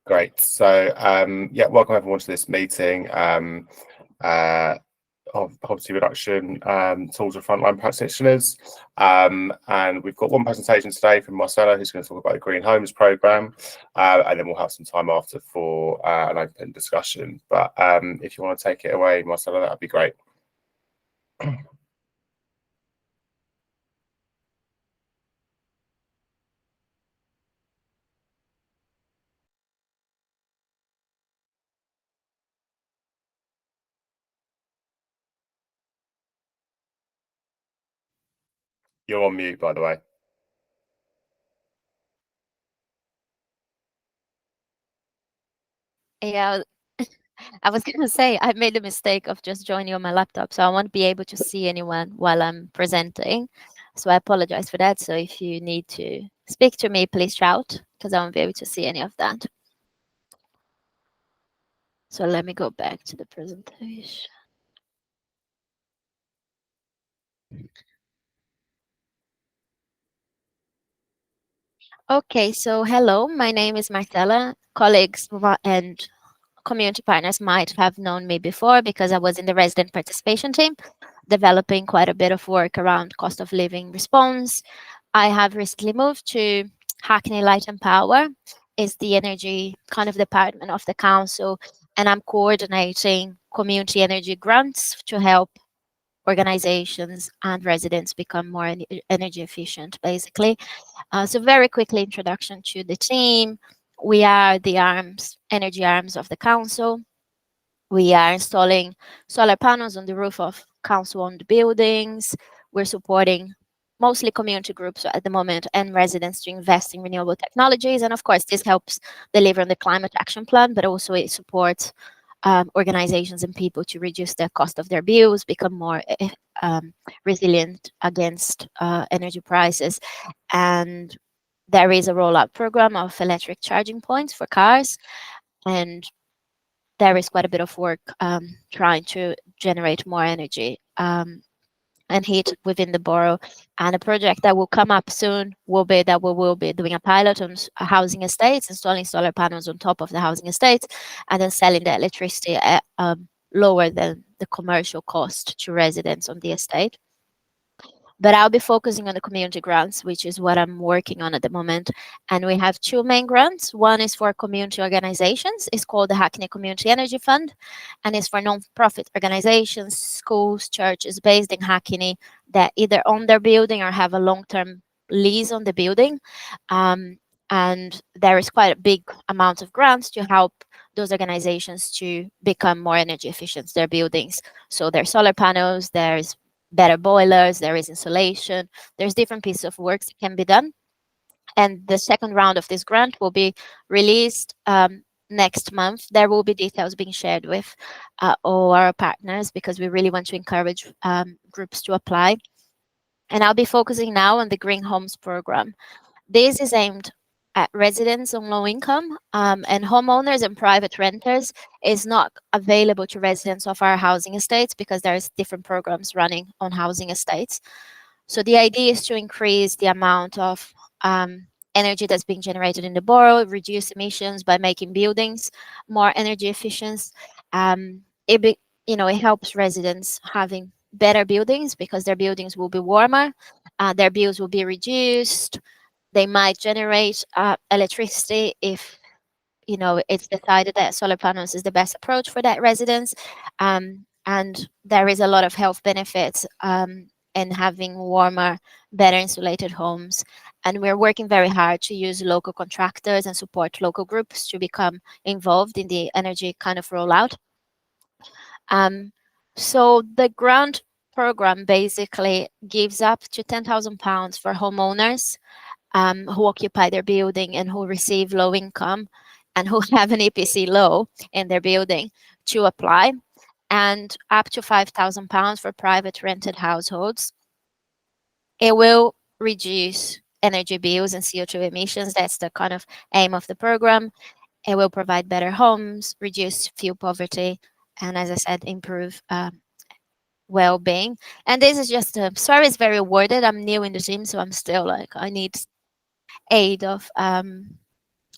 Great. So, yeah, welcome everyone to this meeting of poverty reduction tools for frontline practitioners. And we've got one presentation today from Marcella, who's going to talk about the Green Homes programme, and then we'll have some time after for an open discussion. But if you want to take it away, Marcella, that would be great. You're on mute, by the way. Yeah, I was gonna say I made the mistake of just joining on my laptop, so I won't be able to see anyone while I'm presenting. So I apologize for that. So if you need to speak to me, please shout because I won't be able to see any of that. So let me go back to the presentation. Okay, so hello, my name is Marcella. Colleagues and community partners might have known me before because I was in the resident participation team, developing quite a bit of work around cost of living response. I have recently moved to Hackney Light and Power, is the energy kind of department of the council, and I'm coordinating community energy grants to help organizations and residents become more energy efficient, basically. So very quickly introduction to the team. We are the energy arms of the council. We are installing solar panels on the roof of council-owned buildings. We're supporting mostly community groups at the moment and residents to invest in renewable technologies. And of course, this helps deliver on the climate action plan, but also it supports organizations and people to reduce the cost of their bills, become more resilient against energy prices. And there is a rollout program of electric charging points for cars. And there is quite a bit of work trying to generate more energy and heat within the borough. And a project that will come up soon will be that we will be doing a pilot on housing estates, installing solar panels on top of the housing estates, and then selling the electricity at lower than the commercial cost to residents on the estate. But I'll be focusing on the community grants, which is what I'm working on at the moment. And we have two main grants. One is for community organizations. It's called the Hackney Community Energy Fund, and it's for non-profit organizations, schools, churches based in Hackney that either own their building or have a long-term lease on the building. And there is quite a big amount of grants to help those organizations to become more energy efficient, their buildings. So there's solar panels, there's better boilers, there is insulation, there's different pieces of work that can be done. And the second round of this grant will be released next month. There will be details being shared with all our partners because we really want to encourage groups to apply. And I'll be focusing now on the Green Homes program. This is aimed at residents on low income and homeowners and private renters. Is not available to residents of our housing estates because there's different programs running on housing estates. So the idea is to increase the amount of energy that's being generated in the borough, reduce emissions by making buildings more energy efficient. It helps residents having better buildings because their buildings will be warmer, their bills will be reduced, they might generate electricity if it's decided that solar panels is the best approach for that residence. And there is a lot of health benefits in having warmer, better insulated homes. And we're working very hard to use local contractors and support local groups to become involved in the energy kind of rollout. So the grant program basically gives up to £10,000 for homeowners who occupy their building and who receive low income and who have an EPC low in their building to apply, and up to £5,000 for private rented households. It will reduce energy bills and CO2 emissions. That's the kind of aim of the program. It will provide better homes, reduce fuel poverty, and as I said, improve well-being. And this is just sorry, it's very worded. I'm new in the team, so I'm still like I need aid of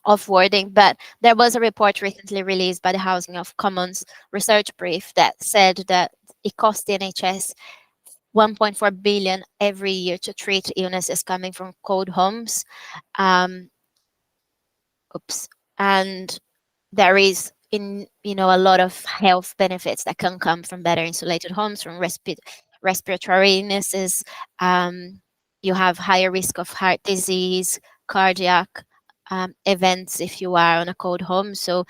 of wording, but there was a report recently released by the Housing of Commons research brief that said that it costs the NHS 1.4 billion every year to treat illnesses coming from cold homes. Um, oops, and there is a lot of health benefits that can come from better insulated homes, from respiratory illnesses. Um, you have higher risk of heart disease, cardiac events if you are on a cold home. So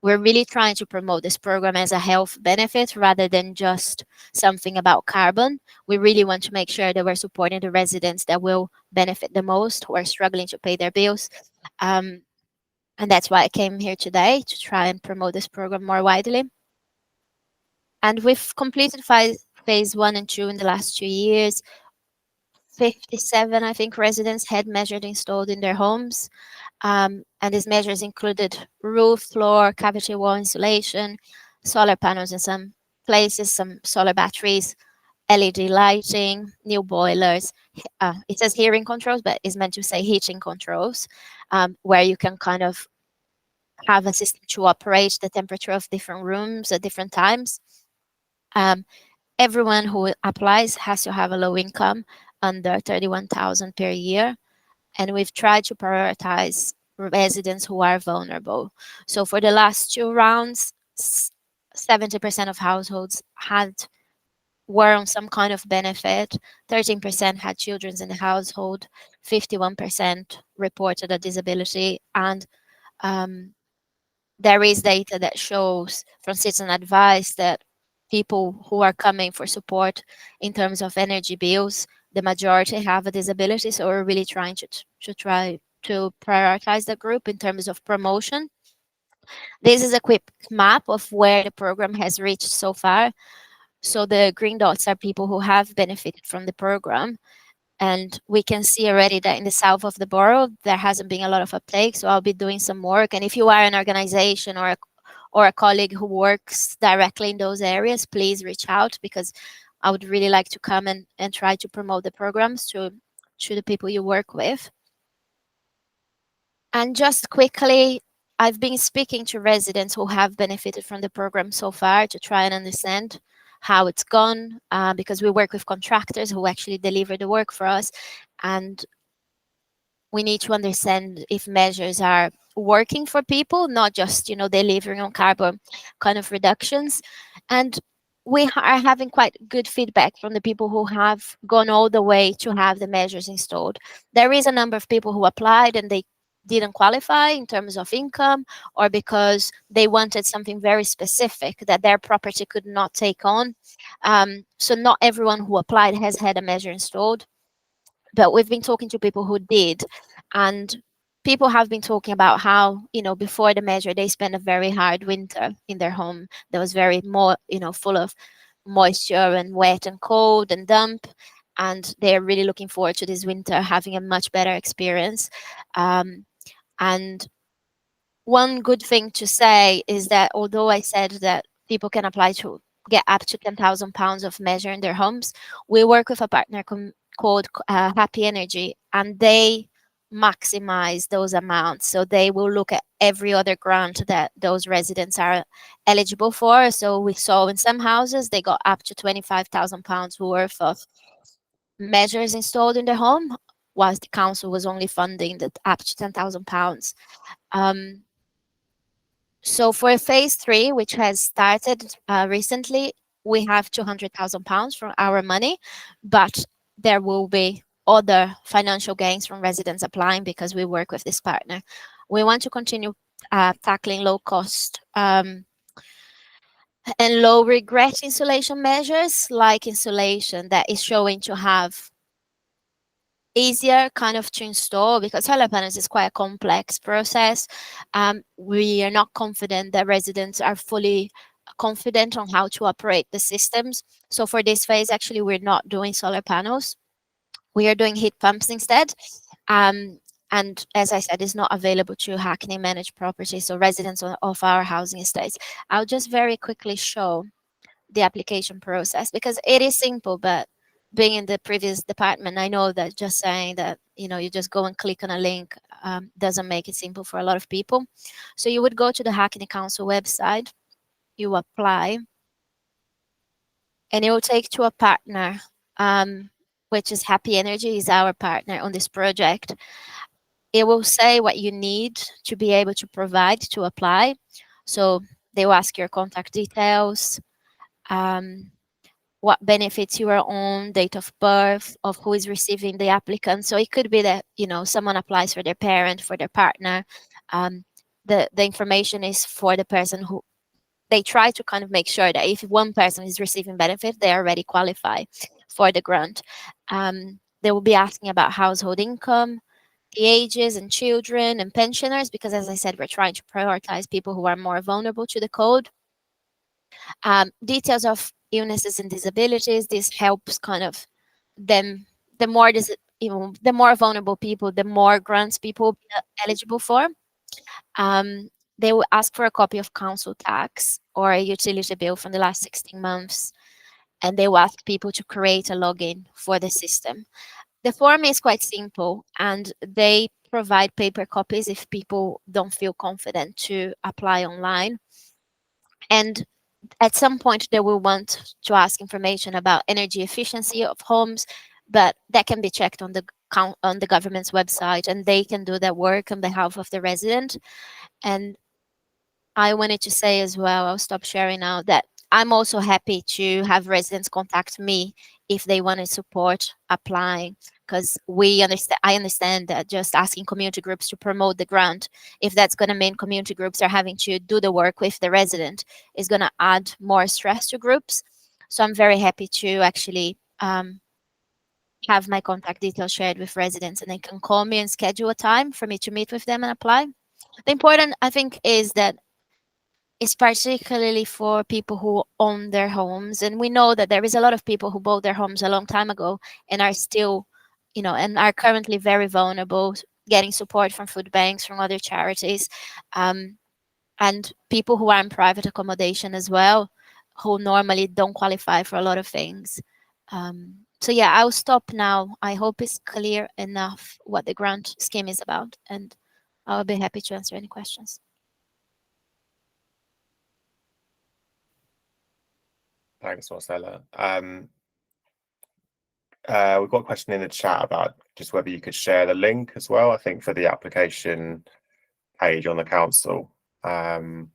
we're really trying to promote this program as a health benefit rather than just something about carbon. We really want to make sure that we're supporting the residents that will benefit the most, who are struggling to pay their bills. Um, and that's why I came here today, to try and promote this program more widely. And we've completed phase 1 and 2 in the last 2 years. 57, I think, residents had measured installed in their homes. And these measures included roof, floor, cavity wall insulation, solar panels in some places, some solar batteries, LED lighting, new boilers. It says hearing controls, but it's meant to say heating controls, where you can kind of have a system to operate the temperature of different rooms at different times. Um, Everyone who applies has to have a low income under 31,000 per year, and we've tried to prioritize residents who are vulnerable. So for the last 2 rounds, 70% of households were on some kind of benefit. 13% had children in the household. 51% reported a disability, and um, there is data that shows from Citizen Advice that people who are coming for support in terms of energy bills, the majority have a disability. So we're really trying to try to prioritize the group in terms of promotion. This is a quick map of where the program has reached so far. So the green dots are people who have benefited from the program. And we can see already that in the south of the borough, there hasn't been a lot of uptake. So I'll be doing some work. And if you are an organization or a colleague who works directly in those areas, please reach out, because I would really like to come and try to promote the programs to the people you work with. And just quickly, I've been speaking to residents who have benefited from the program so far to try and understand how it's gone, because we work with contractors who actually deliver the work for us, and we need to understand if measures are working for people, not just delivering on carbon kind of reductions. And we are having quite good feedback from the people who have gone all the way to have the measures installed. There is a number of people who applied and they didn't qualify in terms of income, or because they wanted something very specific that their property could not take on. So not everyone who applied has had a measure installed, but we've been talking to people who did, and people have been talking about how before the measure they spent a very hard winter in their home that was very more full of moisture and wet and cold and damp, and they're really looking forward to this winter having a much better experience. And one good thing to say is that although I said that people can apply to get up to £10,000 of measure in their homes, we work with a partner called Happy Energy, and they maximize those amounts. So they will look at every other grant that those residents are eligible for. So we saw in some houses they got up to £25,000 worth of measures installed in their home, whilst the council was only funding that up to £10,000. So for phase 3, which has started recently, we have £200,000 from our money, but there will be other financial gains from residents applying because we work with this partner. We want to continue tackling low cost and low regret insulation measures, like insulation that is showing to have easier kind of to install, because solar panels is quite a complex process. We are not confident that residents are fully confident on how to operate the systems. So for this phase, actually, we're not doing solar panels. We are doing heat pumps instead. And as I said, it's not available to Hackney managed properties, so residents of our housing estates. I'll just very quickly show the application process, because it is simple, but being in the previous department, I know that just saying that you just go and click on a link. Doesn't make it simple for a lot of people. So you would go to the Hackney Council website, you apply, and it will take to a partner, which is Happy Energy, is our partner on this project. It will say what you need to be able to provide to apply. So they will ask your contact details, um, what benefits you are on, date of birth of who is receiving the applicant. So it could be that someone applies for their parent, for their partner. Um, the information is for the person who they try to kind of make sure that if one person is receiving benefit, they already qualify for the grant. They will be asking about household income, the ages and children and pensioners, because as I said, we're trying to prioritize people who are more vulnerable to the code. Details of illnesses and disabilities. This helps kind of them. The more vulnerable people, the more grants people will be eligible for. They will ask for a copy of council tax or a utility bill from the last 16 months, and they will ask people to create a login for the system. The form is quite simple, and they provide paper copies if people don't feel confident to apply online. And at some point, they will want to ask information about energy efficiency of homes, but that can be checked on the government's website, and they can do that work on behalf of the resident. And I wanted to say as well, I'll stop sharing now, that I'm also happy to have residents contact me if they want to support applying, because I understand that just asking community groups to promote the grant, if that's going to mean community groups are having to do the work with the resident, is going to add more stress to groups. So I'm very happy to actually have my contact details shared with residents, and they can call me and schedule a time for me to meet with them and apply. The important, I think, is that it's particularly for people who own their homes. And we know that there is a lot of people who bought their homes a long time ago and are still, and are currently very vulnerable, getting support from food banks, from other charities, and people who are in private accommodation as well, who normally don't qualify for a lot of things. So yeah, I'll stop now. I hope it's clear enough what the grant scheme is about, and I'll be happy to answer any questions. Thanks, Marcella. We've got a question in the chat about just whether you could share the link as well, I think, for the application page on the council. Yeah, and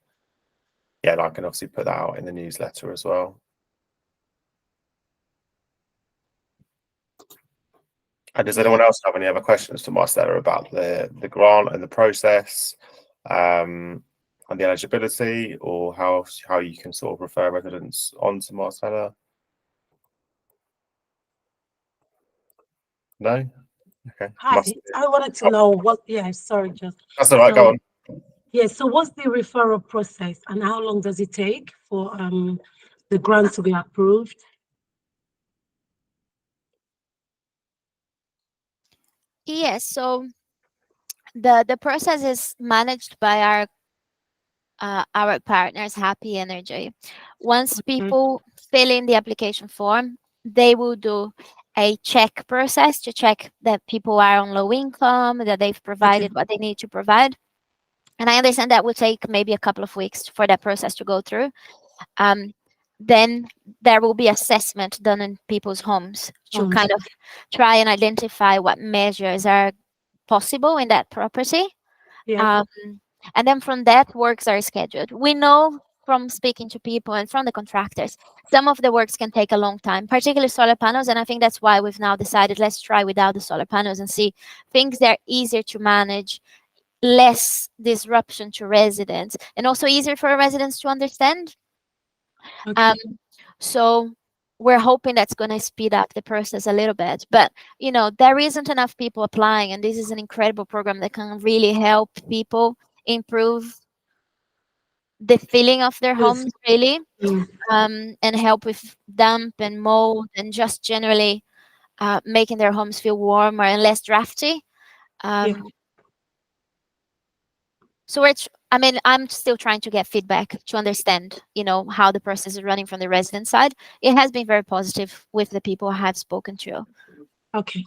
I can obviously put that out in the newsletter as well. And does anyone else have any other questions to Marcella about the grant and the process, and the eligibility, or how you can sort of refer residents on to Marcella? No? Okay. Hi, I wanted to know what, sorry, just. That's all right, go on. Yeah, so what's the referral process and how long does it take for the grant to be approved? Yes, so the process is managed by our partners, Happy Energy. Once people fill in the application form, they will do a check process to check that people are on low income, that they've provided what they need to provide. And I understand that will take maybe a couple of weeks for that process to go through. Then there will be assessment done in people's homes to kind of try and identify what measures are possible in that property. And then from that, works are scheduled. We know from speaking to people and from the contractors, some of the works can take a long time, particularly solar panels. And I think that's why we've now decided, let's try without the solar panels and see things that are easier to manage, less disruption to residents, and also easier for residents to understand. So we're hoping that's going to speed up the process a little bit. But, there isn't enough people applying, and this is an incredible program that can really help people improve the feeling of their homes, really, and help with damp and mold and just generally making their homes feel warmer and less drafty. So I'm still trying to get feedback to understand, how the process is running from the resident side. It has been very positive with the people I have spoken to. Okay.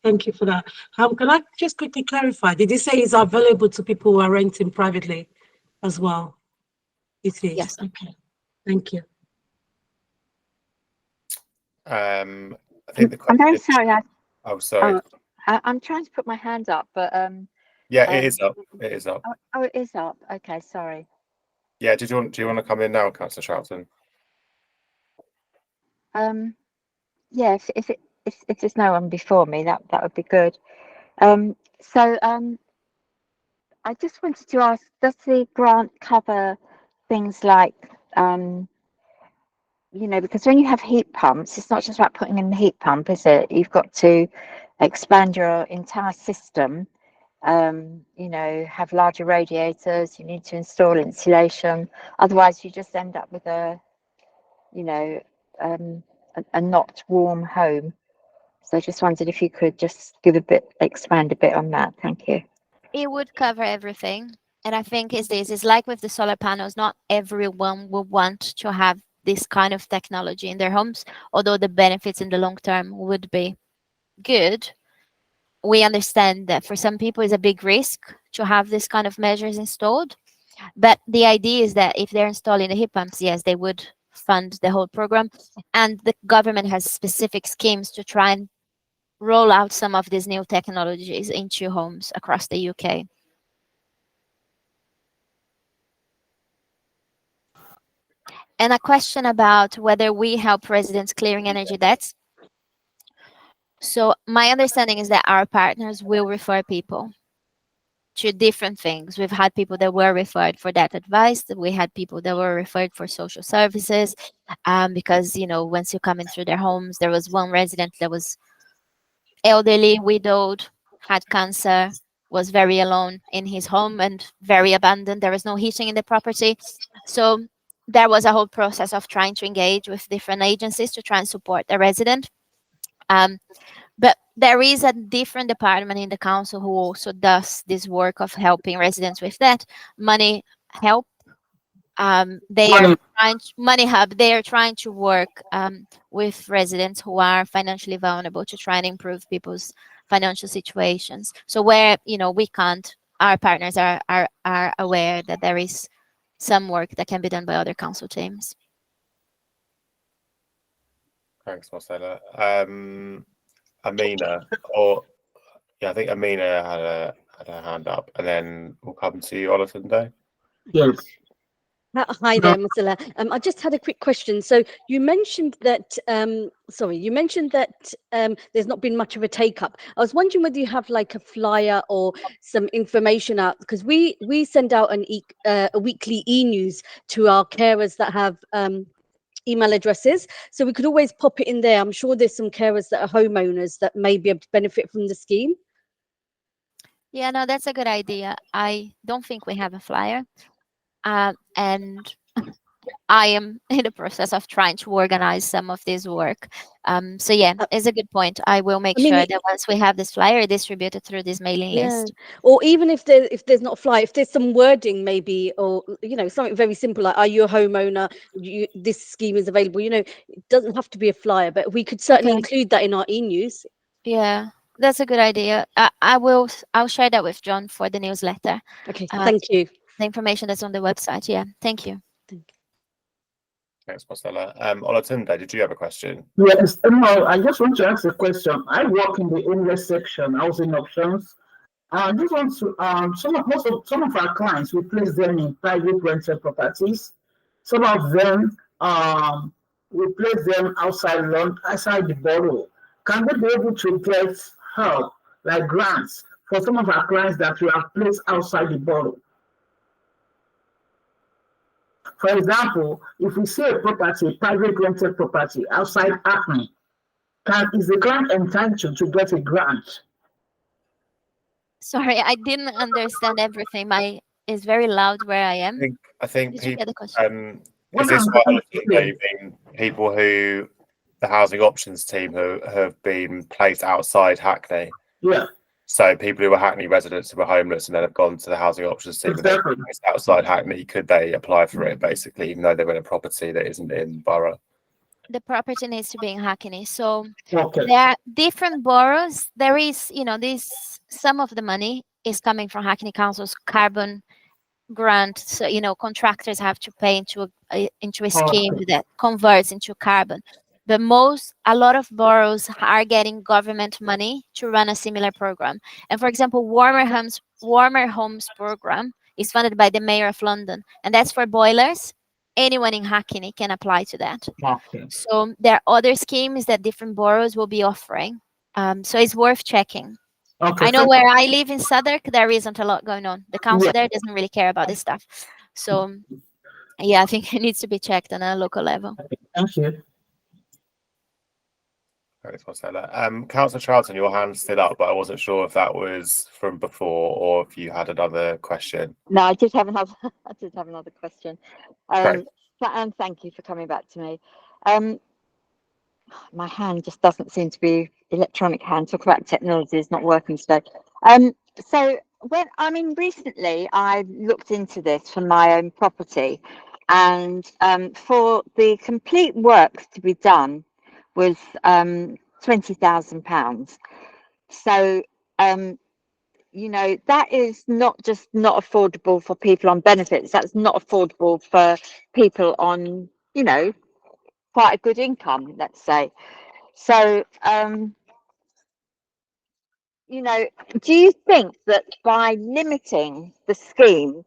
Thank you for that. Can I just quickly clarify? Did you say it's available to people who are renting privately as well? It is. Yes. Okay. Thank you. I think the I'm question very is, sorry. sorry. I'm trying to put my hand up, but Yeah, it is up. It is up. Oh, it is up. Okay, sorry. Yeah, do you want to come in now, Councillor Charlton? Yeah, if there's no one before me, that would be good. I just wanted to ask, does the grant cover things like because when you have heat pumps, it's not just about putting in the heat pump, is it? You've got to expand your entire system, have larger radiators, you need to install insulation. Otherwise, you just end up with a not warm home. So I just wondered if you could just expand a bit on that. Thank you. It would cover everything. And I think it's like with the solar panels, not everyone will want to have this kind of technology in their homes, although the benefits in the long term would be good. We understand that for some people it's a big risk to have this kind of measures installed. But the idea is that if they're installing the heat pumps, yes, they would fund the whole program. And the government has specific schemes to try and roll out some of these new technologies into homes across the UK. And a question about whether we help residents clearing energy debts. So my understanding is that our partners will refer people to different things. We've had people that were referred for that advice. We had people that were referred for social services, because, once you come in through their homes, there was one resident that was elderly, widowed, had cancer, was very alone in his home and very abandoned. There was no heating in the property. So there was a whole process of trying to engage with different agencies to try and support the resident. But there is a different department in the council who also does this work of helping residents with that. Money Help. Money Hub. They are trying to work with residents who are financially vulnerable to try and improve people's financial situations. So where we can't, our partners are aware that there is some work that can be done by other council teams. Thanks, Marcella. Amina, I think Amina had a hand up, and then we'll come to you, Olatunde. Yes. Hi there, Marcella. I just had a quick question. So you mentioned that, there's not been much of a take up. I was wondering whether you have like a flyer or some information out, because we send out a weekly e-news to our carers that have email addresses, so we could always pop it in there. I'm sure there's some carers that are homeowners that may be able to benefit from the scheme. Yeah, no, that's a good idea. I don't think we have a flyer, and I am in the process of trying to organize some of this work. So yeah, it's a good point. I will make sure that once we have this flyer distributed through this mailing list. Or even if there's not a flyer, if there's some wording maybe, or something very simple like, are you a homeowner? This scheme is available. It doesn't have to be a flyer, but we could certainly include that in our e-news. Yeah, that's a good idea. I'll share that with John for the newsletter. Okay, thank you. The information that's on the website. Yeah, thank you. Thanks, Marcella. Olatunde, did you have a question? Yes. No, I just want to ask a question. I work in the homeless section, housing options. I just want to some of our clients, we place them in private rental properties. Some of them we place them outside the borough. Can they be able to get help, like grants, for some of our clients that we have placed outside the borough? For example, if we see a private rented property outside Hackney, is the client entitled to get a grant? Sorry, I didn't understand everything. It's very loud where I am. I think Did you people, get the question? is this what people who the housing options team who have been placed outside Hackney? Yeah. So people who are Hackney residents who are homeless and then have gone to the housing options team outside Hackney, could they apply for it basically, even though they're in a property that isn't in Borough? The property needs to be in Hackney. So Okay. there are different boroughs. There is, this some of the money is coming from Hackney Council's carbon grant. So, contractors have to pay into a scheme Okay. that converts into carbon. But a lot of boroughs are getting government money to run a similar program. And for example, Warmer Homes program is funded by the Mayor of London, and that's for boilers. Anyone in Hackney can apply to that. Okay. So there are other schemes that different boroughs will be offering. So it's worth checking. Okay. I know where I live in Southwark, there isn't a lot going on. The council Yeah. there doesn't really care about this stuff. So yeah, I think it needs to be checked on a local level. Thank you. Thanks, Marcella. Councillor Charlton, your hand's still up, but I wasn't sure if that was from before or if you had another question. No, I did have another. I did have another question. Great. And thank you for coming back to me. My hand just doesn't seem to be electronic hand. Talk about technology is not working today. So recently I looked into this for my own property, and for the complete works to be done was £20,000. So that is not just not affordable for people on benefits. That's not affordable for people on quite a good income, let's say. So do you think that by limiting the scheme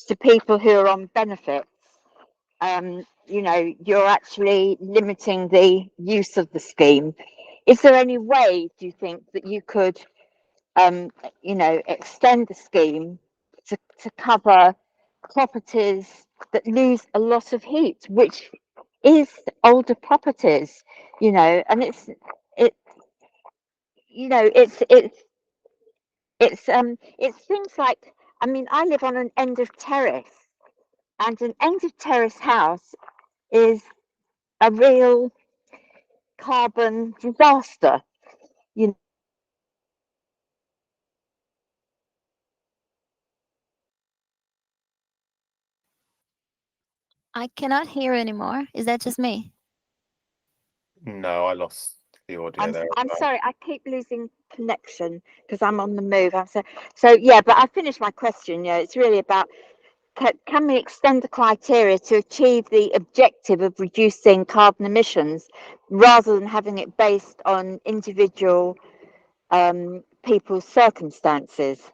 to people who are on benefits, you're actually limiting the use of the scheme? Is there any way, do you think, that you could, extend the scheme to cover properties that lose a lot of heat, which is older properties, and it's things like, I live on an end of terrace, and an end of terrace house is a real carbon disaster. I cannot hear anymore. Is that just me? No, I lost the audio there. I'm sorry, I keep losing connection because I'm on the move. So yeah, but I finished my question. It's really about, can we extend the criteria to achieve the objective of reducing carbon emissions rather than having it based on individual people's circumstances?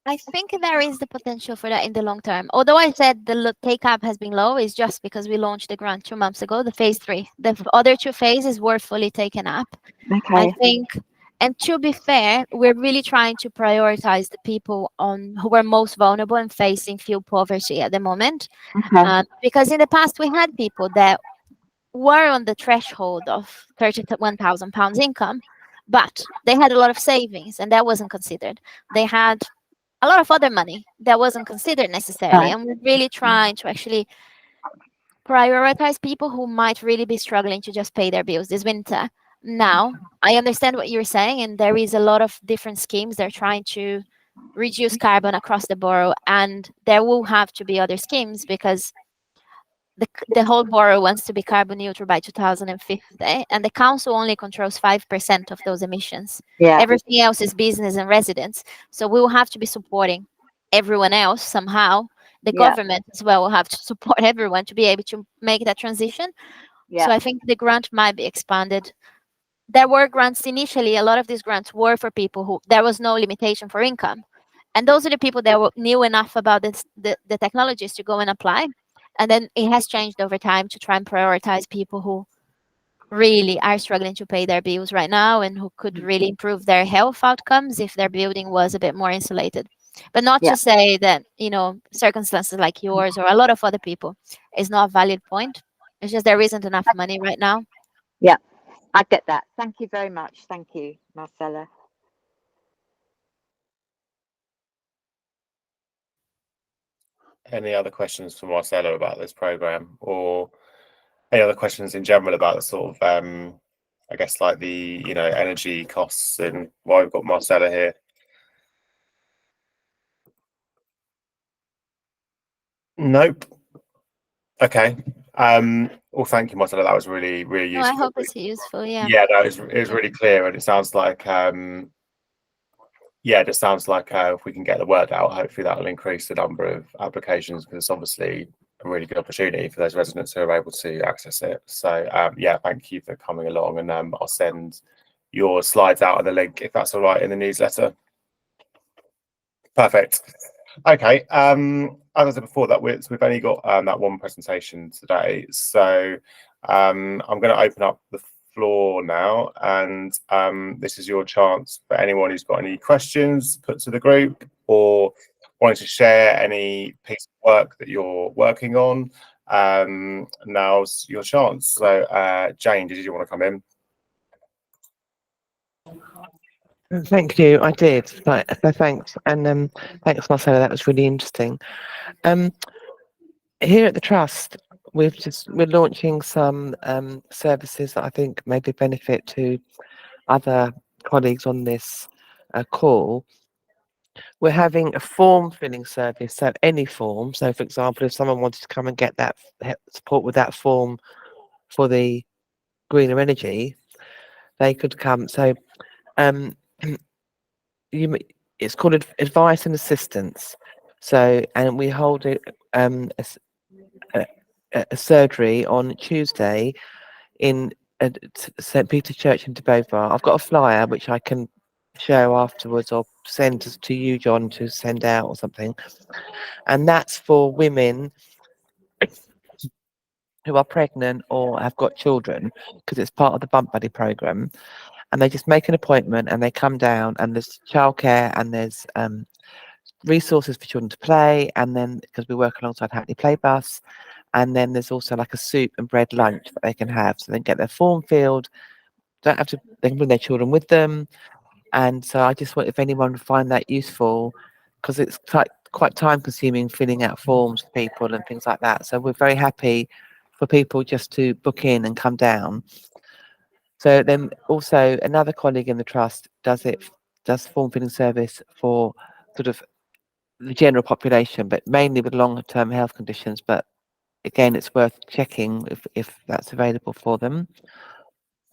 I think there is the potential for that in the long term. Although I said the take-up has been low, is just because we launched the grant 2 months ago, the phase 3. The other 2 phases were fully taken up. Okay. I think, and to be fair, we're really trying to prioritize the people who are most vulnerable and facing fuel poverty at the moment. Okay. Because in the past, we had people that were on the threshold of £31,000 income, but they had a lot of savings, and that wasn't considered. They had a lot of other money that wasn't considered necessarily. Right. And we're really trying to actually prioritize people who might really be struggling to just pay their bills this winter. Now, I understand what you're saying, and there is a lot of different schemes. They're trying to reduce carbon across the borough, and there will have to be other schemes because the whole borough wants to be carbon neutral by 2050, and the council only controls 5% of those emissions. Yeah. Everything else is business and residents. So we will have to be supporting everyone else somehow. The Yeah. government as well will have to support everyone to be able to make that transition. Yeah. So I think the grant might be expanded. There were grants initially, a lot of these grants were for people who there was no limitation for income. And those are the people that knew enough about the technologies to go and apply. And then it has changed over time to try and prioritize people who really are struggling to pay their bills right now and who could really improve their health outcomes if their building was a bit more insulated. But not to say that, circumstances like yours or a lot of other people is not a valid point. It's just there isn't enough money right now. Yeah, I get that. Thank you very much. Thank you, Marcella. Any other questions for Marcella about this program, or any other questions in general about the sort of, I guess, like the energy costs and why we've got Marcella here? Nope. Okay. Well, thank you, Marcella. That was really, really No, I useful. hope it's useful. Yeah. Yeah, no, it was really clear, and it sounds like yeah, it just sounds like if we can get the word out, hopefully that will increase the number of applications, because it's obviously a really good opportunity for those residents who are able to access it. So yeah, thank you for coming along, and I'll send your slides out and the link, if that's all right, in the newsletter. Perfect. Okay. As I said before, that we've only got that one presentation today, so I'm going to open up the floor now, and this is your chance for anyone who's got any questions put to the group, or wanting to share any piece of work that you're working on. Now's your chance. So Jane, did you want to come in? Thank you. I did. Right, so thanks, and thanks, Marcella. That was really interesting. Here at the trust, we're launching some services that I think maybe benefit to other colleagues on this call. We're having a form filling service, so any form. So, for example, if someone wanted to come and get that support with that form for the greener energy, they could come. So, it's called advice and assistance. So, and we hold it a surgery on Tuesday in St Peter's Church in De Beauvoir. I've got a flyer which I can show afterwards, or send to you, John, to send out or something. And that's for women who are pregnant or have got children, because it's part of the Bump Buddy program. And they just make an appointment and they come down, and there's childcare and there's resources for children to play, and then because we work alongside Hackney Play Bus, and then there's also like a soup and bread lunch that they can have, so they can get their form filled, don't have to, they can bring their children with them. And so I just want, if anyone would find that useful, because it's quite time consuming filling out forms for people and things like that. So we're very happy for people just to book in and come down. So then also another colleague in the trust does form filling service for sort of the general population, but mainly with long-term health conditions. But again, it's worth checking if that's available for them.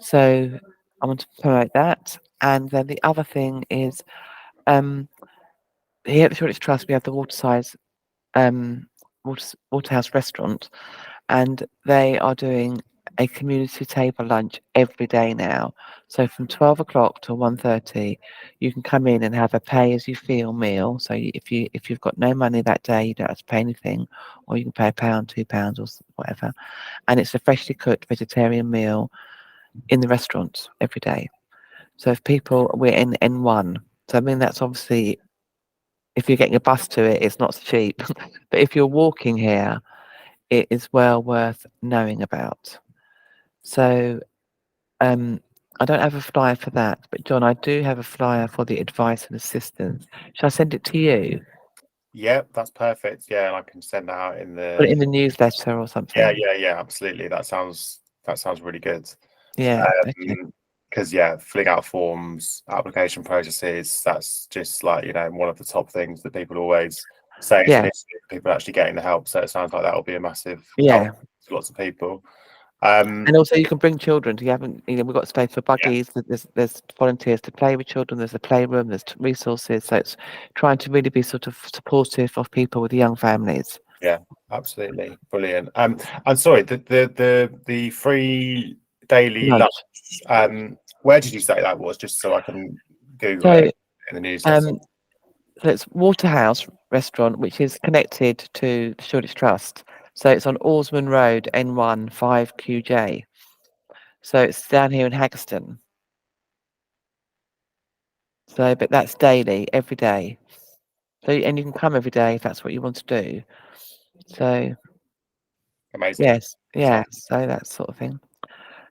So I want to promote that. And then the other thing is, here at the Shoreditch Trust, we have the Waterside Waterhouse restaurant, and they are doing a community table lunch every day now. So from 12 o'clock to 1:30, you can come in and have a pay as you feel meal. So if you've got no money that day, you don't have to pay anything, or you can pay £1, £2, or whatever. And it's a freshly cooked vegetarian meal in the restaurant every day. So if people, we're in N1. So I mean, that's obviously, if you're getting a bus to it, it's not so cheap. But if you're walking here, it is well worth knowing about. So I don't have a flyer for that, but John, I do have a flyer for the advice and assistance. Shall I send it to you? Yeah, that's perfect. Yeah, and I can send that out in Put it in the the newsletter or something. yeah, absolutely. That sounds really good. Yeah. Okay. Because yeah, filling out forms, application processes, that's just like, you know, one of the top things that people always say is an issue, people actually getting the help. So it sounds like that will be a massive help to lots of people. And also you can bring children. You haven't, you know, we've got space for buggies. There's volunteers to play with children. There's a playroom. There's resources. So it's trying to really be sort of supportive of people with young families. Yeah, absolutely, brilliant. And sorry, the free daily lunch. Where did you say that was? Just so I can Google it in the newsletter. So it's Waterhouse Restaurant, which is connected to the Shoreditch Trust. So it's on Orsman Road, N1 5QJ. So it's down here in Haggerston. So, but that's daily, every day. So, and you can come every day if that's what you want to do. So, amazing. Yes, yeah. So that sort of thing.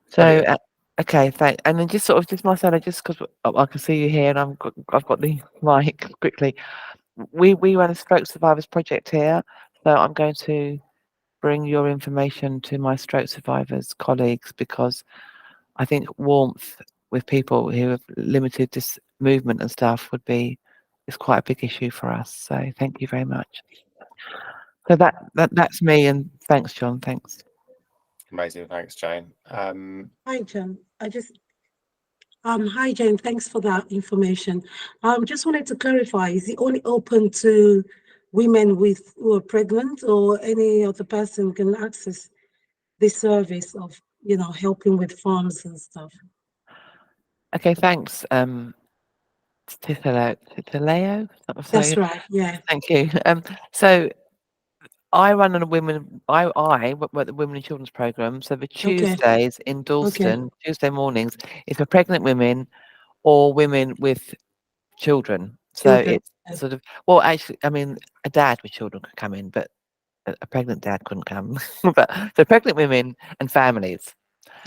So, okay, thanks. And then just Marcella, just because I can see you here, and I've got the mic quickly. We run a stroke survivors project here, so I'm going to bring your information to my stroke survivors colleagues, because I think warmth with people who have limited movement and stuff is quite a big issue for us. So thank you very much. So that's me, and thanks, John. Thanks. Amazing, thanks, Jane. Hi, Jen. Hi, Jane. Thanks for that information. Just wanted to clarify: is it only open to women who are pregnant, or any other person can access this service of, helping with farms and stuff? Okay, thanks. Titaleo, That's right. Yeah. thank you. So I run on a women. I work at the Women and Children's Programme. So the Okay. Tuesdays in Dalston, Tuesday mornings, is for pregnant women or women with children. So Children. it's sort of, well, actually, I mean, a dad with children could come in, but a pregnant dad couldn't come. But so pregnant women and families.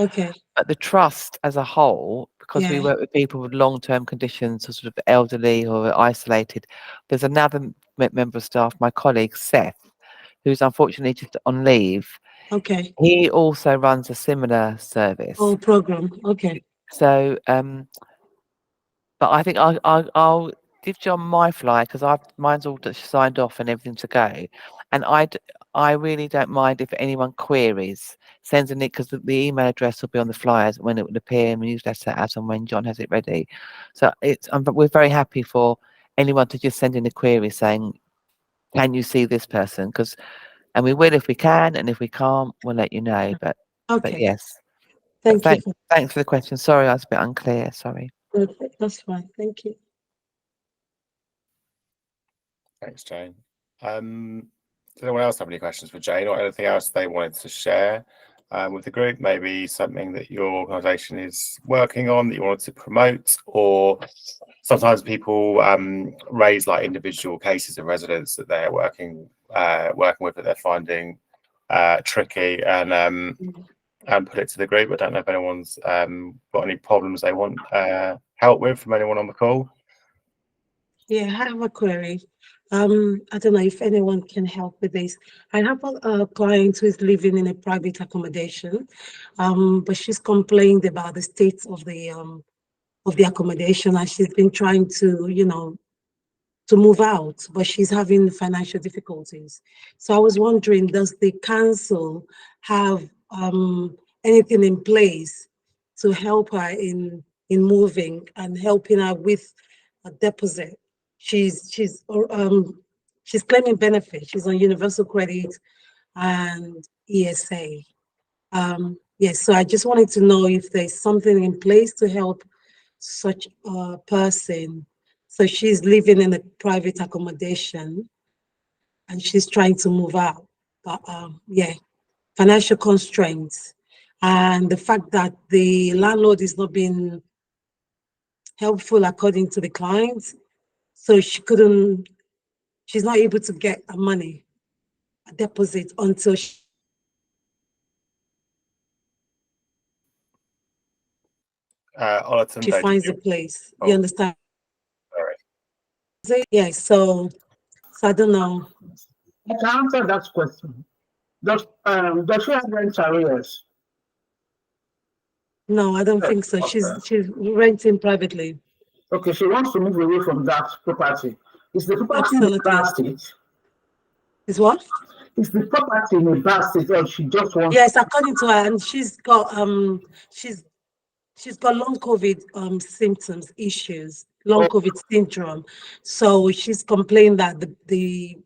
Okay. But the trust as a whole, because we Yeah. work with people with long-term conditions, or sort of elderly or are isolated, there's another member of staff, my colleague Seth, who's unfortunately just on leave. Okay. He also runs a similar service. Oh, program. Okay. So, but I think I'll give John my flyer, because mine's all signed off and everything to go, and I really don't mind if anyone queries, sends a nick, because the email address will be on the flyers when it would appear in the newsletter as and when John has it ready. So we're very happy for anyone to just send in a query saying, can you see this person? And we will if we can, and if we can't, we'll let you know. But Okay. yes. Thank you. Thanks for the question. Sorry, I was a bit unclear. Sorry. That's fine. Thank you. Thanks, Jane. Does anyone else have any questions for Jane, or anything else they wanted to share with the group? Maybe something that your organisation is working on that you wanted to promote, or sometimes people raise like individual cases of residents that they're working with that they're finding tricky, and put it to the group. I don't know if anyone's got any problems they want help with from anyone on the call. Yeah, I have a query. I don't know if anyone can help with this. I have a client who is living in a private accommodation, but she's complained about the state of the accommodation, and she's been trying to move out, but she's having financial difficulties. So I was wondering, does the council have anything in place to help her in moving and helping her with a deposit? She's claiming benefit. She's on universal credit and ESA. Yes, so I just wanted to know if there's something in place to help such a person. So she's living in a private accommodation and she's trying to move out. But yeah, financial constraints and the fact that the landlord is not being helpful according to the client. So she's not able to get a money, a deposit, until she finds a place. You understand? Sorry. Yeah, so I don't know. I can answer that question. Does she have rent arrears? No, I don't think so. She's renting privately. Okay, she wants to move away from that property. Is the property in a bad state? Is what? Is the property in a bad state, or she just wants? Yes, according to her, and she's got long COVID symptoms, issues, long COVID syndrome. So she's complained that the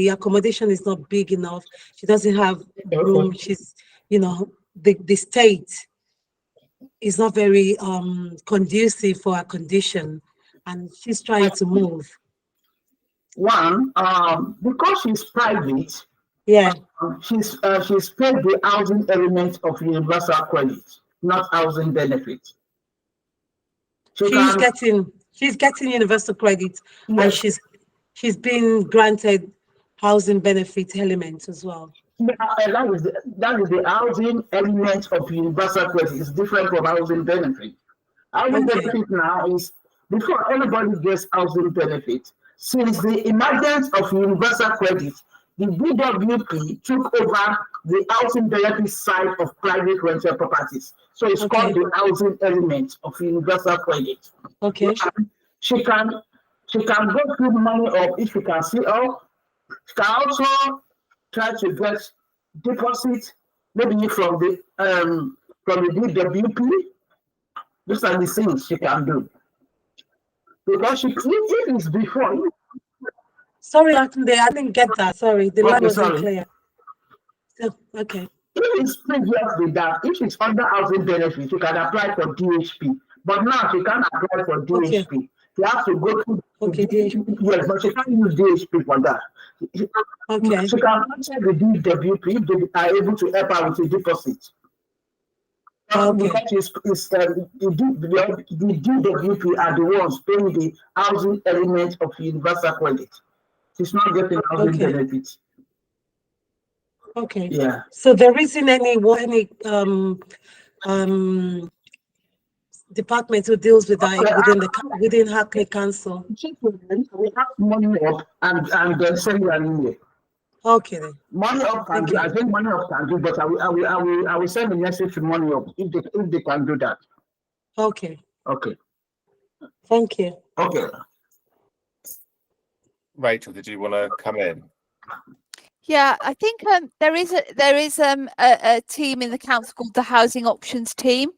accommodation is not big enough. She doesn't have room. She's, the state is not very conducive for her condition, and she's trying to move. One, because she's private. Yeah. She's paid the housing element of universal credit, not housing benefit. She's getting universal credit, yes. And she's been granted housing benefit elements as well. Yeah, that is the housing element of universal credit. It's different from housing benefit. Housing benefit now is before anybody gets housing benefit. Since the emergence of universal credit, the DWP took over the housing benefit side of private rental properties. So it's called the housing element of universal credit. Okay. She can go through money, or if she can see, she can also try to get deposit maybe from the DWP. These are the things she can do. Because if it's before. Sorry, Atunde, I didn't get that. Sorry, the line Okay, wasn't sorry. clear. So, okay. If it's previously that, if it's under housing benefits, you can apply for DHP. But now she can't apply for DHP. Okay. You have to go through. Okay, DHP. Yes, but she can't use DHP for that. Okay. She can contact the DWP if they are able to help her with a deposit. Okay. Because the DWP are the ones paying the housing element of universal credit. She's not getting housing Okay. benefits. Okay. Yeah. So there isn't any department who deals with that within Hackney Council. We have money up and then send you an email. Okay then. Money up can do. I think money up can do, but I will send a message to money up if they can do that. Okay. Okay. Thank you. Okay. Rachel, did you want to come in? Yeah, I think there is a team in the council called the Housing Options Team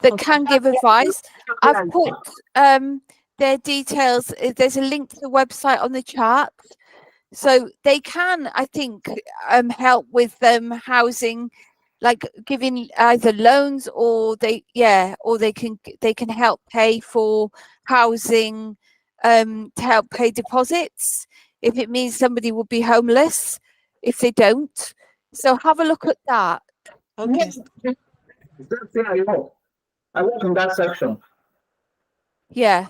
that can give advice. I've put their details. There's a link to the website on the chart, so they can, I think, help with housing, like giving either loans or they can help pay for housing, to help pay deposits if it means somebody would be homeless if they don't. So have a look at that. Okay. That's where I work in that section. Yeah.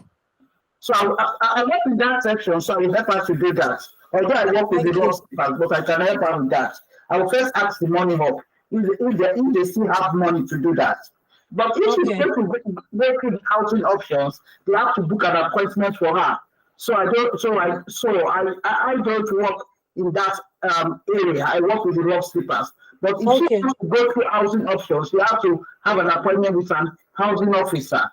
So I work in that section, so I will help her to do that. Although I work with the law, but I can help her with that. I will first ask the money up if they still have money to do that. But if she's going to go through the housing options, they have to book an appointment for her. So I don't work in that area. I work with the law slippers. But if she wants to go through housing options, you have to have an appointment with an housing officer.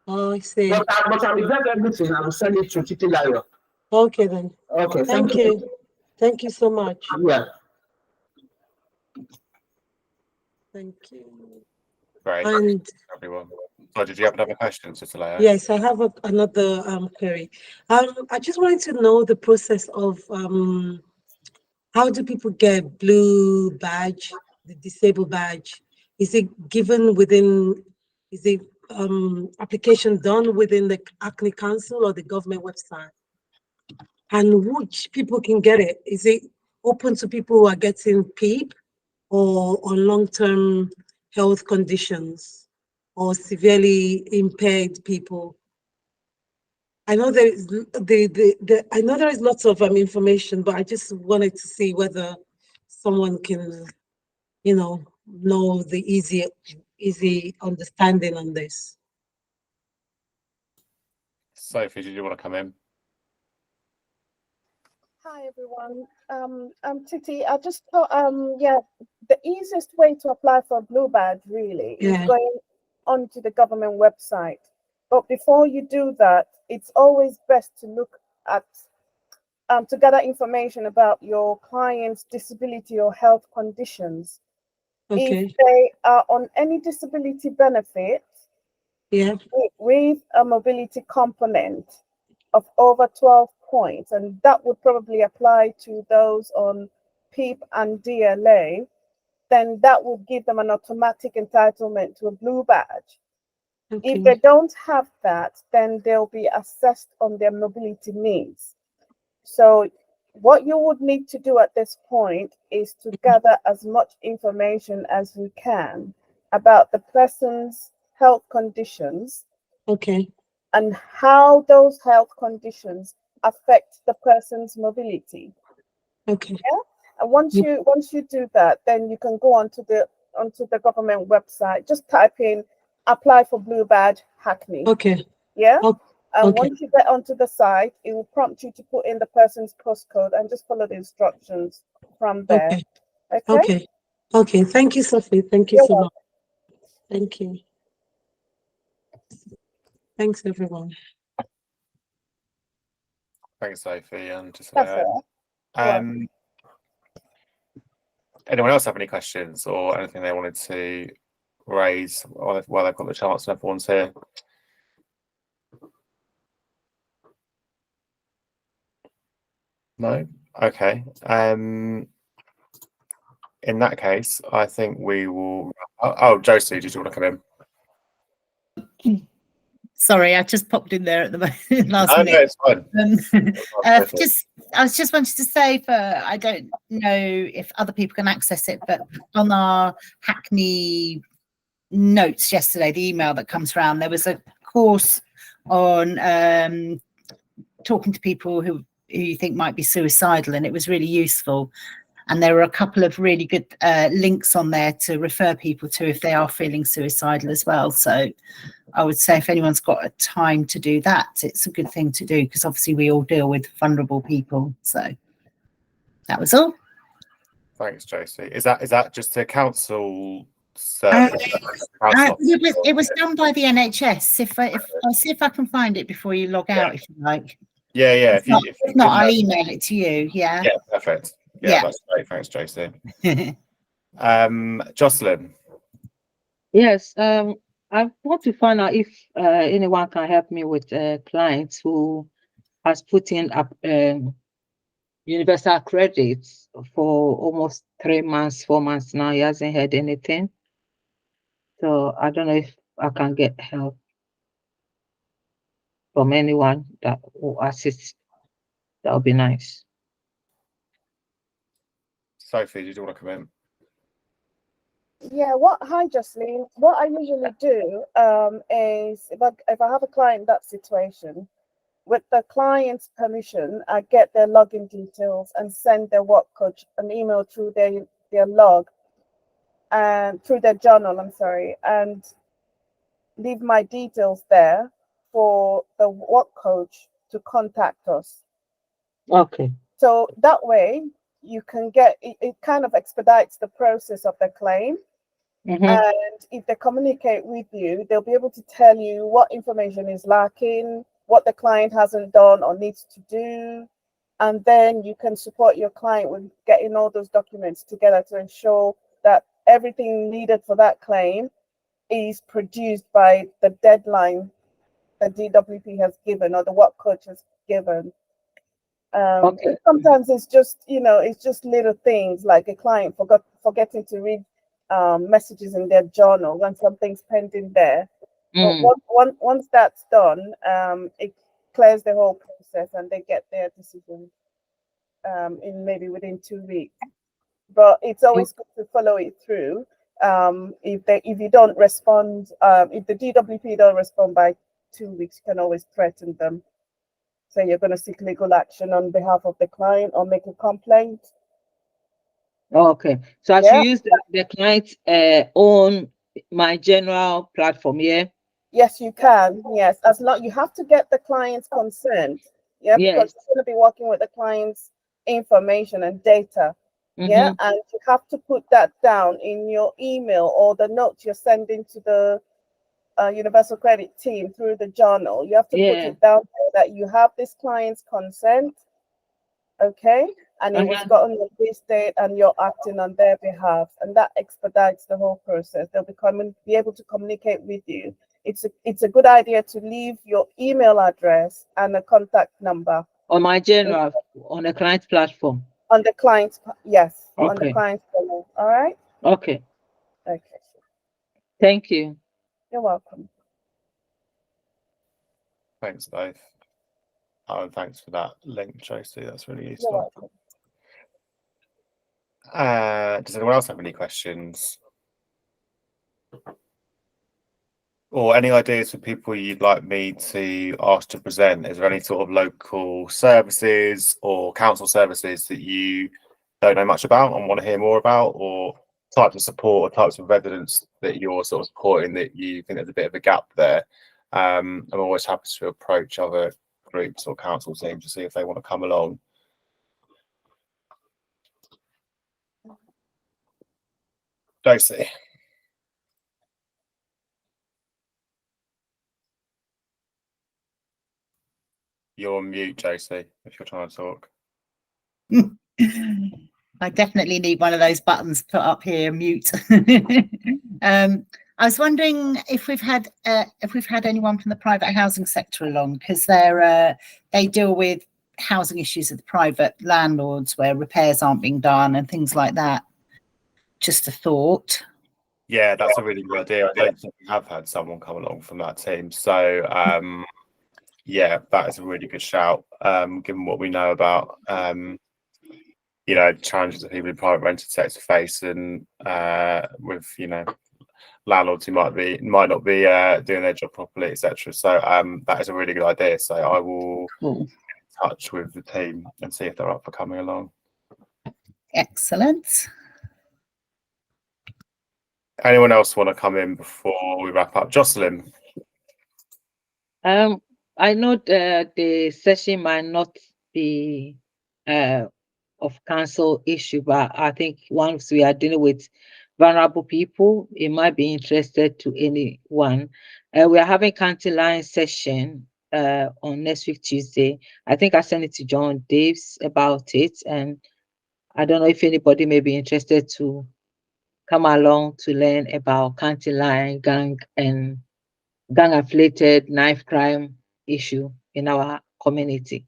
Oh, I see. But I will get everything. I will send it to Titi Layo. Okay then. Okay. Thank you. Thank you so much. Yeah. Thank you. Great. And Everyone. So did you have another question, Sister Layo? yes, I have another query. I just wanted to know the process of how do people get blue badge, the disabled badge? Is it given within? Is the application done within the Hackney Council or the government website? And which people can get it? Is it open to people who are getting PEEP or on long-term health conditions or severely impaired people? I know there is I know there is lots of information, but I just wanted to see whether someone can, know the easy understanding on this. Sophie, did you want to come in? Hi everyone. I'm Titi. I just thought, the easiest way to apply for a blue badge really is going onto the government website. But before you do that, it's always best to look at to gather information about your client's disability or health conditions. Okay. If they are on any disability benefit, with a mobility component of over 12 points, and that would probably apply to those on PEEP and DLA, then that would give them an automatic entitlement to a blue badge. Okay. If they don't have that, then they'll be assessed on their mobility needs. So what you would need to do at this point is to gather as much information as you can about the person's health conditions. Okay. And how those health conditions affect the person's mobility. Okay. Yeah. And once you do that, then you can go onto the government website. Just type in "apply for blue badge Hackney." Okay. Yeah. And okay. once you get onto the site, it will prompt you to put in the person's postcode and just follow the instructions from there. Okay. Okay. Okay. Okay. Thank you, Sophie. Thank you so much. Thank you. Thanks, everyone. Thanks, Sophie, and just Anyone else have any questions or anything they wanted to raise while they've got the chance and everyone's here? No? Okay. In that case, I think we will. Oh, Josie, did you want to come in? Sorry, I just popped in there at the last No, minute. it's fine. I was just wanted to say, I don't know if other people can access it, but on our Hackney notes yesterday, the email that comes around, there was a course on talking to people who you think might be suicidal, and it was really useful. And there were a couple of really good links on there to refer people to if they are feeling suicidal as well. So I would say if anyone's got a time to do that, it's a good thing to do, because obviously we all deal with vulnerable people. So that was all. Thanks, Josie. Is that just a council service? It was done by the NHS. If I'll see if I can find it before you log out, if you like. Yeah. If not, I'll email it to you. Yeah. Yeah, perfect. Yeah, that's great. Thanks, Josie. Jocelyn. Yes, I want to find out if anyone can help me with clients who has put in universal credits for almost 3 months, 4 months now. He hasn't heard anything. So I don't know if I can get help from anyone that will assist. That would be nice. Sophie, did you want to come in? Yeah, hi Jocelyn. What I usually do is if I have a client in that situation, with the client's permission, I get their login details and send their work coach an email through their log and through their journal, and leave my details there for the work coach to contact us. Okay. So that way you can get it kind of expedites the process of the claim. Mm-hmm. And if they communicate with you, they'll be able to tell you what information is lacking, what the client hasn't done or needs to do. And then you can support your client with getting all those documents together to ensure that everything needed for that claim is produced by the deadline the DWP has given or the work coach has given. Okay. Sometimes it's just, it's just little things like a client forgetting to read messages in their journal when something's pending there. But once that's done, it clears the whole process and they get their decision in maybe within 2 weeks. But it's always good to follow it through. If you don't respond, if the DWP don't respond by 2 weeks, you can always threaten them. So you're going to seek legal action on behalf of the client or make a complaint. Okay. So I should use the client's own my general platform, yeah? Yes, you can. Yes, as long you have to get the client's consent. Yeah, because you're going to be working with the client's information and data. Mm-hmm. Yeah, and you have to put that down in your email or the notes you're sending to the Universal Credit team through the journal. You have to put it down there that you have this client's consent. Okay, and it was gotten on this date and you're acting on their behalf, and that expedites the whole process. They'll be able to communicate with you. It's a good idea to leave your email address and a contact number on my general on the client platform. On the client's yes, okay. On the client's channel. All right. Okay. Okay. Thank you. You're welcome. Thanks, both. Oh, and thanks for that link, Tracy. That's really useful. You're welcome. Does anyone else have any questions? Or any ideas for people you'd like me to ask to present? Is there any sort of local services or council services that you don't know much about and want to hear more about, or types of support or types of residents that you're sort of supporting that you think there's a bit of a gap there? I'm always happy to approach other groups or council teams to see if they want to come along. Josie. You're on mute, Josie, if you're trying to talk. I definitely need one of those buttons put up here, mute. I was wondering if we've had anyone from the private housing sector along, because they deal with housing issues of the private landlords where repairs aren't being done and things like that. Just a thought. Yeah, that's a really good idea. I don't think we have had someone come along from that team. So yeah, that is a really good shout, given what we know about challenges that people in private rented sector face, and with landlords who might not be doing their job properly, etc. So that is a really good idea. So I will get in touch with the team and see if they're up for coming along. Excellent. Anyone else want to come in before we wrap up? Jocelyn. I know the session might not be of council issue, but I think once we are dealing with vulnerable people, it might be interested to anyone. We are having county line session on next week Tuesday. I think I sent it to John Daves about it, and I don't know if anybody may be interested to come along to learn about county line gang and gang affiliated knife crime issue in our community.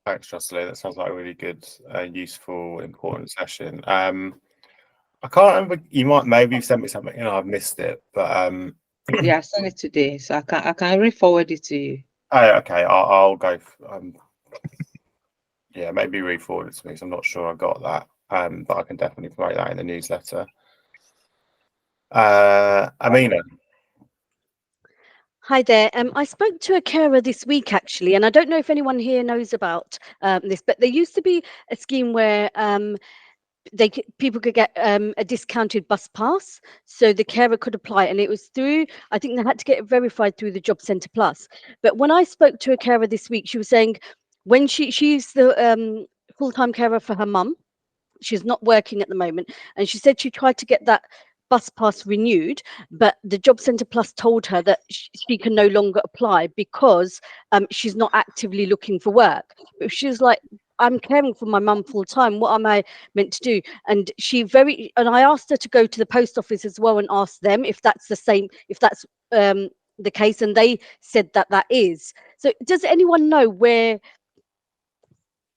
Thanks, Jocelyn. That sounds like a really good, useful, important session. I can't remember. Maybe you sent me something. I've missed it. But yeah, I sent it today, so I can re-forward it to you. Oh, okay. I'll go. Yeah, maybe re-forward it to me. So I'm not sure I got that. But I can definitely promote that in the newsletter. Amina. Hi there. I spoke to a carer this week, actually, and I don't know if anyone here knows about this, but there used to be a scheme where people could get a discounted bus pass, so the carer could apply, and it was through, I think they had to get it verified through the Job Centre Plus. But when I spoke to a carer this week, she was saying when she's the full-time carer for her mum, she's not working at the moment, and she said she tried to get that bus pass renewed, but the Job Centre Plus told her that she can no longer apply because she's not actively looking for work. But she's like, I'm caring for my mum full time. What am I meant to do? And I asked her to go to the post office as well and ask them if that's the same, if that's the case, and they said that is. So does anyone know where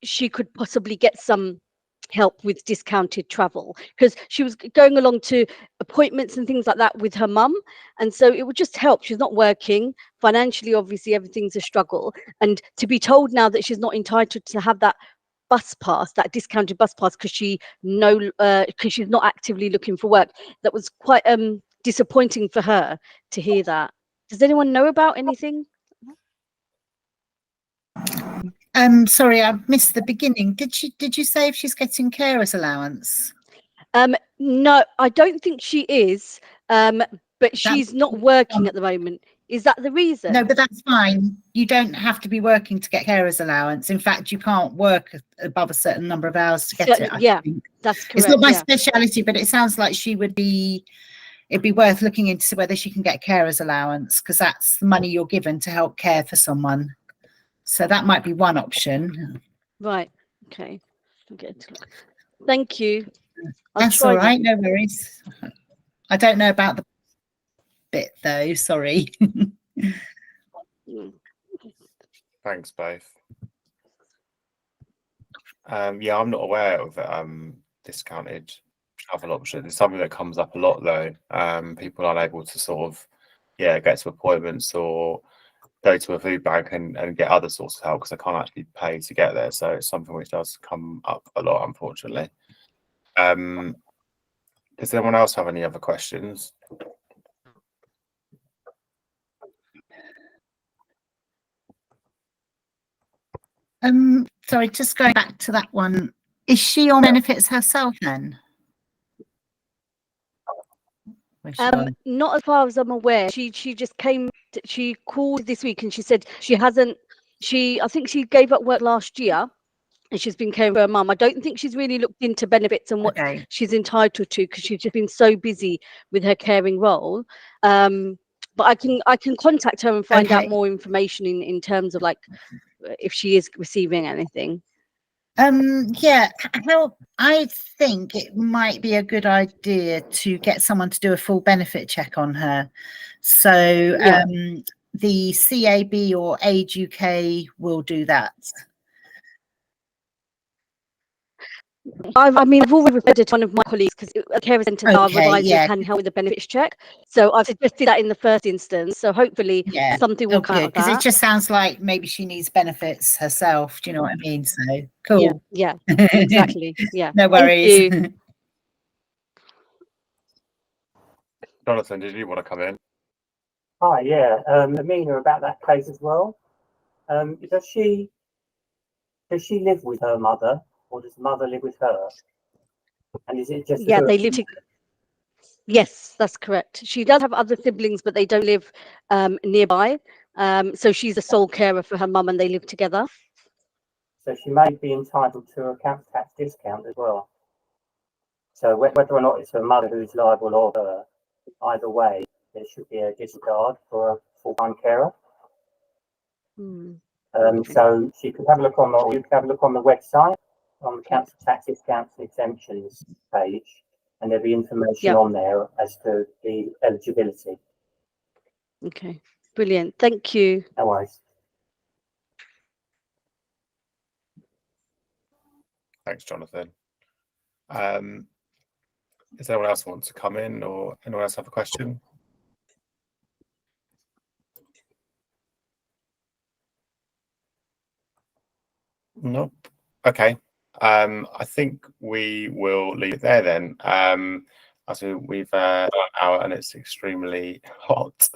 she could possibly get some help with discounted travel, because she was going along to appointments and things like that with her mum, and so it would just help. She's not working financially, obviously everything's a struggle, and to be told now that she's not entitled to have that bus pass, that discounted bus pass, because she's not actively looking for work, that was quite disappointing for her to hear that. Does anyone know about anything? Sorry, I missed the beginning. Did you say if she's getting carers allowance? No, I don't think she is. But she's not working at the moment. Is that the reason? No, but that's fine. You don't have to be working to get carers allowance. In fact, you can't work above a certain number of hours to get it. Yeah, that's correct. It's not my speciality, but it sounds like it'd be worth looking into whether she can get carers allowance, because that's the money you're given to help care for someone. So that might be one option. Right. Okay. Thank you. That's all right. No worries. I don't know about the bit though. Sorry. Thanks both. Yeah, I'm not aware of discounted travel options. It's something that comes up a lot though. People are unable to sort of get to appointments or go to a food bank and get other sorts of help because they can't actually pay to get there. So it's something which does come up a lot, unfortunately. Does anyone else have any other questions? Sorry, just going back to that one. Is she on benefits herself then? Not as far as I'm aware. She just she called this week and she said she hasn't. I think she gave up work last year and she's been caring for her mum. I don't think she's really looked into benefits and what she's entitled to because she's just been so busy with her caring role. But I can contact her and find out more information in terms of like if she is receiving anything. Yeah, how I think it might be a good idea to get someone to do a full benefit check on her. So Yeah. the CAB or Age UK will do that. I've already referred it to one of my colleagues because care centres are revised and can help with the benefits check. So I've suggested that in the first instance. So hopefully something will come out of because that. it just sounds like maybe she needs benefits herself. Do you know what I mean? So cool. Yeah, exactly. Yeah. No worries. Thank you. Jonathan, did you want to come in? Hi, yeah. Amina, about that case as well. Does she live with her mother, or does the mother live with her? And is it just they live together? Yes, that's correct. She does have other siblings, but they don't live nearby. So she's a sole carer for her mum, and they live together. So she may be entitled to a council tax discount as well. So whether or not it's her mother who's liable or her, either way, there should be a disregard for a full-time carer. So she could have a look on, or you could have a look on the website, on the council tax discounts and exemptions page, and there'll be information on there as to the eligibility. Okay, brilliant. Thank you. No worries. Thanks, Jonathan. Does anyone else want to come in, or anyone else have a question? Nope. Okay. I think we will leave it there then. So we've an hour and it's extremely hot.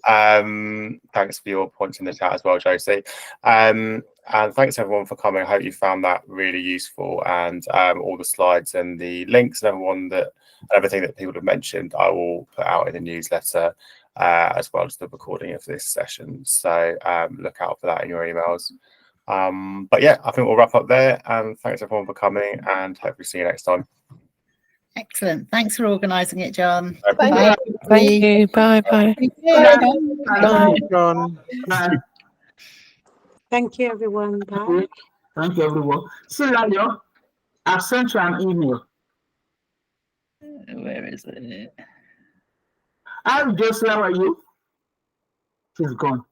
Thanks for your points in the chat as well, Josie. And thanks everyone for coming. I hope you found that really useful, and all the slides and the links and everything that people have mentioned, I will put out in the newsletter, as well as the recording of this session. So look out for that in your emails. But yeah, I think we'll wrap up there, and thanks everyone for coming, and hopefully see you next time. Excellent. Thanks for organising it, John. Thank you. Bye. Bye. Bye, John. Bye. Thank you, everyone. Bye. Thank you, everyone. See you later. I've sent you an email. Where is it? Hi, Josie. How are you? She's gone.